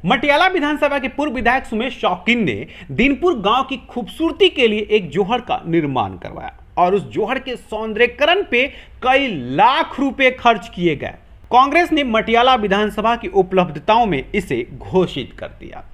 मटियाला विधानसभा के पूर्व विधायक सुमेश शौकीन ने दीनपुर गांव की खूबसूरती के लिए एक जोहड़ का निर्माण करवाया और उस जोहड़ के सौंदर्यीकरण पे कई लाख रुपए खर्च किए गए। कांग्रेस ने मटियाला विधानसभा की उपलब्धिताओं में इसे घोषित कर दिया।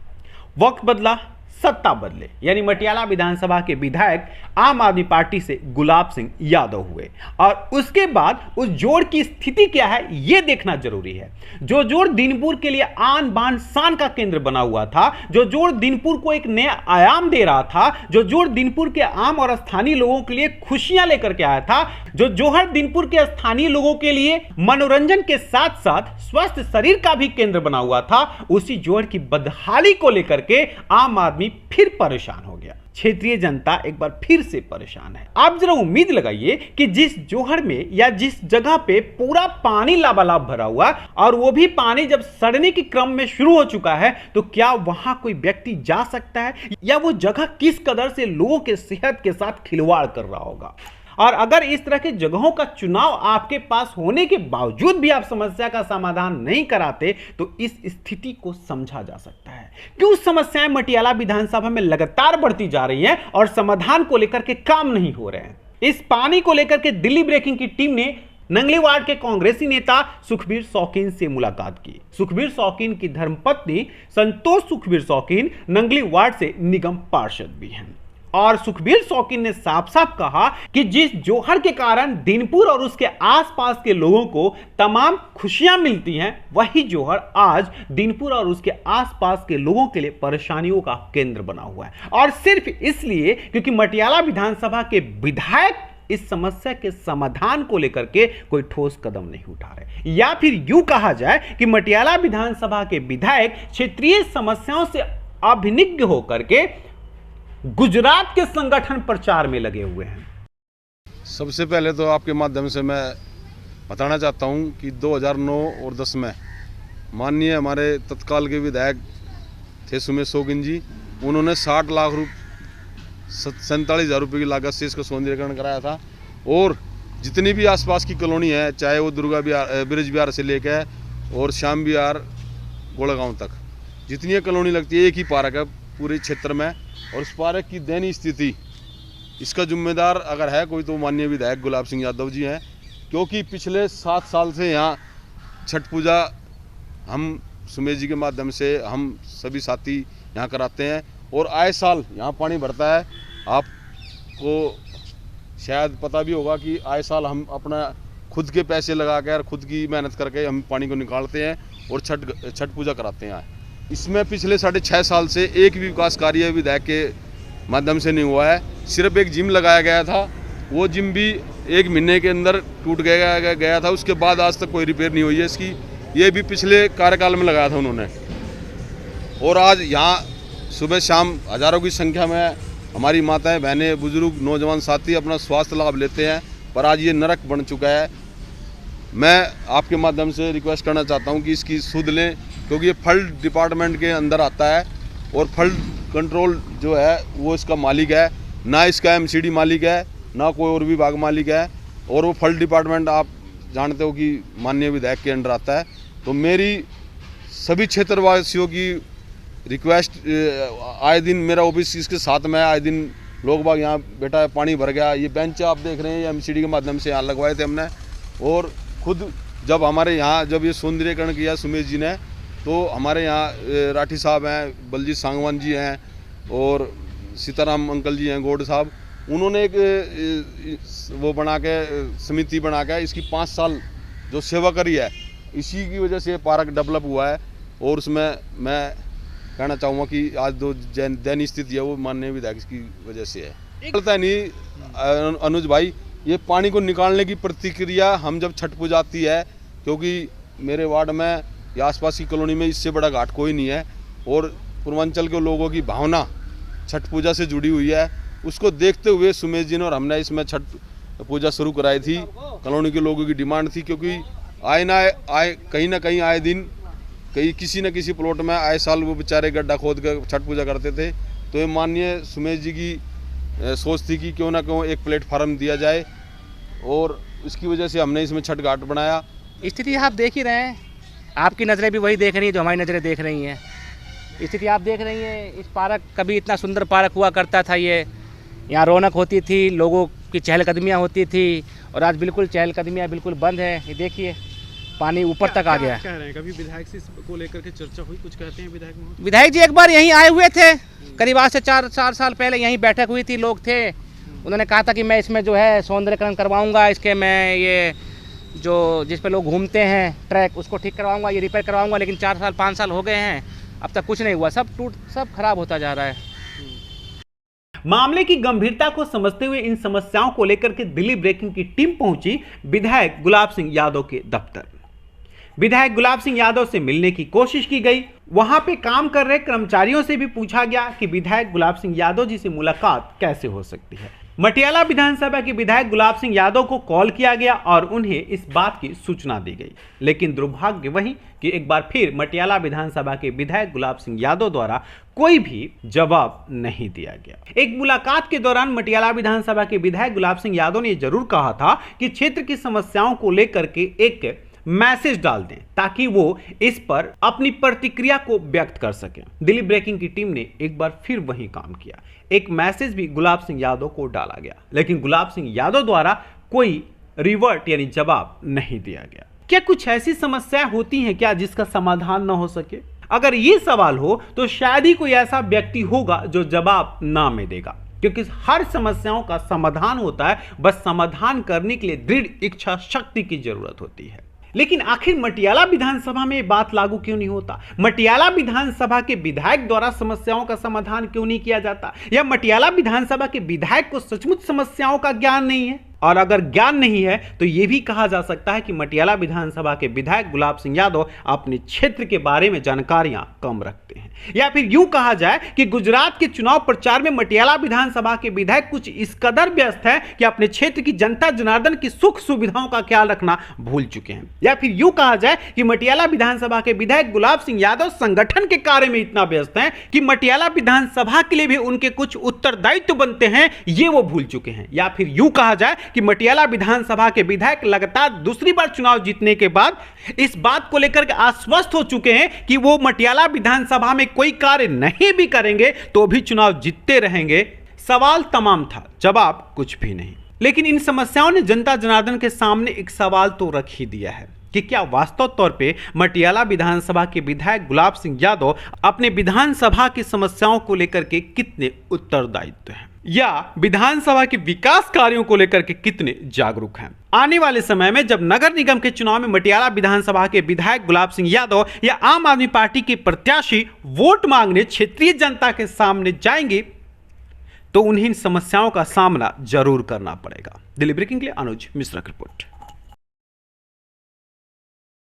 वक्त बदला, सत्ता बदले, यानी मटियाला विधानसभा के विधायक आम आदमी पार्टी से गुलाब सिंह यादव हुए और उसके बाद उस जोड़ की स्थिति क्या है यह देखना जरूरी है। जो जोड़ दीनपुर के लिए आन बान शान का केंद्र बना हुआ था, जो जोड़ दीनपुर को एक नया आयाम दे रहा था, जो जोड़ दीनपुर के आम और स्थानीय लोगों के लिए खुशियां लेकर के आया था, जो जोहर दीनपुर के स्थानीय लोगों के लिए मनोरंजन के साथ साथ स्वस्थ शरीर का भी केंद्र बना हुआ था, उसी जोड़ की बदहाली को लेकर के आम आदमी फिर परेशान हो गया। क्षेत्रीय जनता एक बार फिर से परेशान है। आप जरा उम्मीद लगाइए कि जिस जोहड़ में या जिस जगह पे पूरा पानी लबालब भरा हुआ और वो भी पानी जब सड़ने के क्रम में शुरू हो चुका है, तो क्या वहां कोई व्यक्ति जा सकता है या वो जगह किस कदर से लोगों के सेहत के साथ खिलवाड़ कर रहा होगा। और अगर इस तरह के जगहों का चुनाव आपके पास होने के बावजूद भी आप समस्या का समाधान नहीं कराते, तो इस स्थिति को समझा जा सकता है। क्यों समस्याएं मटियाला विधानसभा में लगातार बढ़ती जा रही हैं और समाधान को लेकर के काम नहीं हो रहे हैं। इस पानी को लेकर के दिल्ली ब्रेकिंग की टीम ने नंगली वार्ड के कांग्रेसी नेता सुखबीर शौकीन से मुलाकात की। सुखबीर शौकीन की धर्मपत्नी संतोष सुखबीर शौकीन नंगली वार्ड से निगम पार्षद भी हैं और सुखबीर शौकीन ने साफ साफ कहा कि जिस जोहड़ के कारण दीनपुर और उसके आसपास के लोगों को तमाम खुशियां मिलती हैं, वही जोहड़ आज दीनपुर और उसके आसपास के लोगों के लिए परेशानियों का केंद्र बना हुआ है। और सिर्फ इसलिए क्योंकि मटियाला विधानसभा के विधायक इस समस्या के समाधान को लेकर के कोई ठोस कदम नहीं उठा रहे, या फिर यूं कहा जाए कि मटियाला विधानसभा के विधायक क्षेत्रीय समस्याओं से अभिज्ञ होकर के गुजरात के संगठन प्रचार में लगे हुए हैं। सबसे पहले तो आपके माध्यम से मैं बताना चाहता हूं कि 2009 और 10 में माननीय हमारे तत्काल के विधायक थे सुमेश शौकीन जी, उन्होंने 60 लाख 47,000 रुपये की लागत से इसका सौंदर्यीकरण कराया था। और जितनी भी आसपास की कॉलोनी है, चाहे वो दुर्गा बिहार, ब्रिज बिहार से लेकर और श्याम बिहार गोड़ागांव तक, जितनी कॉलोनी लगती है, एक ही पार्क है पूरे क्षेत्र में। और इस पार्क की दयनीय स्थिति, इसका जिम्मेदार अगर है कोई तो माननीय विधायक गुलाब सिंह यादव जी हैं, क्योंकि पिछले 7 साल से यहाँ छठ पूजा हम सुमेश जी के माध्यम से हम सभी साथी यहाँ कराते हैं और आए साल यहाँ पानी भरता है। आपको शायद पता भी होगा कि आए साल हम अपना खुद के पैसे लगाकर, खुद की मेहनत करके हम पानी को निकालते हैं और छठ पूजा कराते हैं। इसमें पिछले 6.5 साल से एक भी विकास कार्य विधायक के माध्यम से नहीं हुआ है। सिर्फ एक जिम लगाया गया था, वो जिम भी 1 महीने के अंदर टूट गया था, उसके बाद आज तक कोई रिपेयर नहीं हुई है इसकी। ये भी पिछले कार्यकाल में लगाया था उन्होंने। और आज यहाँ सुबह शाम हज़ारों की संख्या में हमारी माताएं, बहनें, बुजुर्ग, नौजवान साथी अपना स्वास्थ्य लाभ लेते हैं, पर आज ये नरक बन चुका है। मैं आपके माध्यम से रिक्वेस्ट करना चाहता हूँ कि इसकी सुध लें, क्योंकि ये फल डिपार्टमेंट के अंदर आता है और फल कंट्रोल जो है वो इसका मालिक है, ना इसका एमसीडी मालिक है, ना कोई और विभाग मालिक है। और वो फल डिपार्टमेंट आप जानते हो कि माननीय विधायक के अंडर आता है। तो मेरी सभी क्षेत्रवासियों की रिक्वेस्ट, आए दिन मेरा ऑफिस इसके साथ में है, आए दिन लोग बाग यहाँ बैठा है, पानी भर गया। ये बेंच आप देख रहे हैं, ये एमसीडी के माध्यम से यहाँ लगवाए थे हमने। और खुद जब हमारे यहाँ जब ये सौंदर्यीकरण किया सुमेश जी ने, तो हमारे यहाँ राठी साहब हैं, बलजीत सांगवान जी हैं और सीताराम अंकल जी हैं, गौड़ साहब, उन्होंने एक वो बना के समिति बना के इसकी 5 साल जो सेवा करी है, इसी की वजह से पार्क डेवलप हुआ है। और उसमें मैं कहना चाहूँगा कि आज जो दयनीय स्थिति है वो माननीय विधायक की वजह से है। चलता नहीं अनुज भाई, ये पानी को निकालने की प्रतिक्रिया हम जब छठ पूजा आती है, क्योंकि मेरे वार्ड में या आसपास की कॉलोनी में इससे बड़ा घाट कोई नहीं है और पूर्वांचल के लोगों की भावना छठ पूजा से जुड़ी हुई है, उसको देखते हुए सुमेश जी ने और हमने इसमें छठ पूजा शुरू कराई थी। कॉलोनी के लोगों की डिमांड थी, क्योंकि आए कहीं ना कहीं आए दिन किसी न किसी प्लॉट में आए साल वो बेचारे गड्ढा खोद कर छठ पूजा करते थे। तो ये माननीय सुमेश जी की सोच थी कि क्यों ना क्यों एक प्लेटफार्म दिया जाए, और इसकी वजह से हमने इसमें छठ घाट बनाया। स्थिति आप देख ही रहे हैं, आपकी नज़रें भी वही देख रही हैं जो हमारी नज़रें देख रही हैं। स्थिति आप देख रही हैं। इस पार्क कभी इतना सुंदर पार्क हुआ करता था, ये यहाँ रौनक होती थी, लोगों की चहलकदमियाँ होती थी, और आज बिल्कुल चहलकदमियाँ बिल्कुल बंद है। ये देखिए पानी ऊपर तक आ गया है। कह रहे हैं कभी विधायक से को लेकर के चर्चा हुई, कुछ कहते हैं विधायक महोदय? विधायक जी एक बार यहीं आए हुए थे, करीब आज से 4 साल पहले यहीं बैठक हुई थी, लोग थे। उन्होंने कहा था कि मैं इसमें जो है सौंदर्यकरण करवाऊंगा, इसके मैं ये जो जिस पे लोग घूमते हैं ट्रैक उसको ठीक करवाऊंगा, ये रिपेयर करवाऊंगा। लेकिन 4-5 साल हो गए हैं, अब तक कुछ नहीं हुआ, सब खराब होता जा रहा है। मामले की गंभीरता को समझते हुए इन समस्याओं को लेकर के दिल्ली ब्रेकिंग की टीम पहुंची विधायक गुलाब सिंह यादव के दफ्तर। विधायक गुलाब सिंह यादव से मिलने की कोशिश की गई। वहां पे काम कर रहे कर्मचारियों से भी पूछा गया कि विधायक गुलाब सिंह यादव जी से मुलाकात कैसे हो सकती है। मटियाला विधानसभा के विधायक गुलाब सिंह यादव को कॉल किया गया और उन्हें इस बात की सूचना दी गई, लेकिन दुर्भाग्य वही कि एक बार फिर मटियाला विधानसभा के विधायक गुलाब सिंह यादव द्वारा कोई भी जवाब नहीं दिया गया। एक मुलाकात के दौरान मटियाला विधानसभा के विधायक गुलाब सिंह यादव ने जरूर कहा था कि क्षेत्र की समस्याओं को लेकर के एक मैसेज डाल दें ताकि वो इस पर अपनी प्रतिक्रिया को व्यक्त कर सकें। दिल्ली ब्रेकिंग की टीम ने एक बार फिर वही काम किया। एक मैसेज भी गुलाब सिंह यादव को डाला गया, लेकिन गुलाब सिंह यादव द्वारा कोई रिवर्ट यानी जवाब नहीं दिया गया। क्या कुछ ऐसी समस्याएं होती हैं क्या जिसका समाधान न हो सके? अगर ये सवाल हो तो शायद ही कोई ऐसा व्यक्ति होगा जो जवाब ना में देगा, क्योंकि हर समस्याओं का समाधान होता है, बस समाधान करने के लिए दृढ़ इच्छा शक्ति की जरूरत होती है। लेकिन आखिर मटियाला विधानसभा में बात लागू क्यों नहीं होता? मटियाला विधानसभा के विधायक द्वारा समस्याओं का समाधान क्यों नहीं किया जाता? या मटियाला विधानसभा के विधायक को सचमुच समस्याओं का ज्ञान नहीं है? और अगर ज्ञान नहीं है तो यह भी कहा जा सकता है कि मटियाला विधानसभा के विधायक गुलाब सिंह यादव अपने क्षेत्र के बारे में जानकारियां कम रखते हैं। या फिर यूं कहा जाए कि गुजरात के चुनाव प्रचार में मटियाला विधानसभा के विधायक कुछ इस कदर व्यस्त है कि अपने क्षेत्र की जनता जनार्दन की सुख सुविधाओं का ख्याल रखना भूल चुके हैं। या फिर यूं कहा जाए कि मटियाला विधानसभा के विधायक गुलाब सिंह यादव संगठन के कार्य में इतना व्यस्त हैं कि मटियाला विधानसभा के लिए भी उनके कुछ उत्तरदायित्व बनते हैं, ये वो भूल चुके हैं। या फिर यूं कहा जाए कि मटियाला विधानसभा के विधायक लगातार दूसरी बार चुनाव जीतने के बाद इस बात को लेकर के आश्वस्त हो चुके हैं कि वो मटियाला विधानसभा में कोई कार्य नहीं भी करेंगे तो भी चुनाव जीतते रहेंगे। सवाल तमाम था, जवाब कुछ भी नहीं। लेकिन इन समस्याओं ने जनता जनार्दन के सामने एक सवाल तो रख ही दिया है कि क्या वास्तव तौर पे मटियाला विधानसभा के विधायक गुलाब सिंह यादव अपने विधानसभा की समस्याओं को लेकर के कितने उत्तरदायित्व हैं, या विधानसभा के विकास कार्यों को लेकर के कितने जागरूक हैं। आने वाले समय में जब नगर निगम के चुनाव में मटियाला विधानसभा के विधायक गुलाब सिंह यादव या आम आदमी पार्टी के प्रत्याशी वोट मांगने क्षेत्रीय जनता के सामने जाएंगे तो उन्हें इन समस्याओं का सामना जरूर करना पड़ेगा। दिल्ली ब्रेकिंग के लिए अनुज मिश्रा की रिपोर्ट।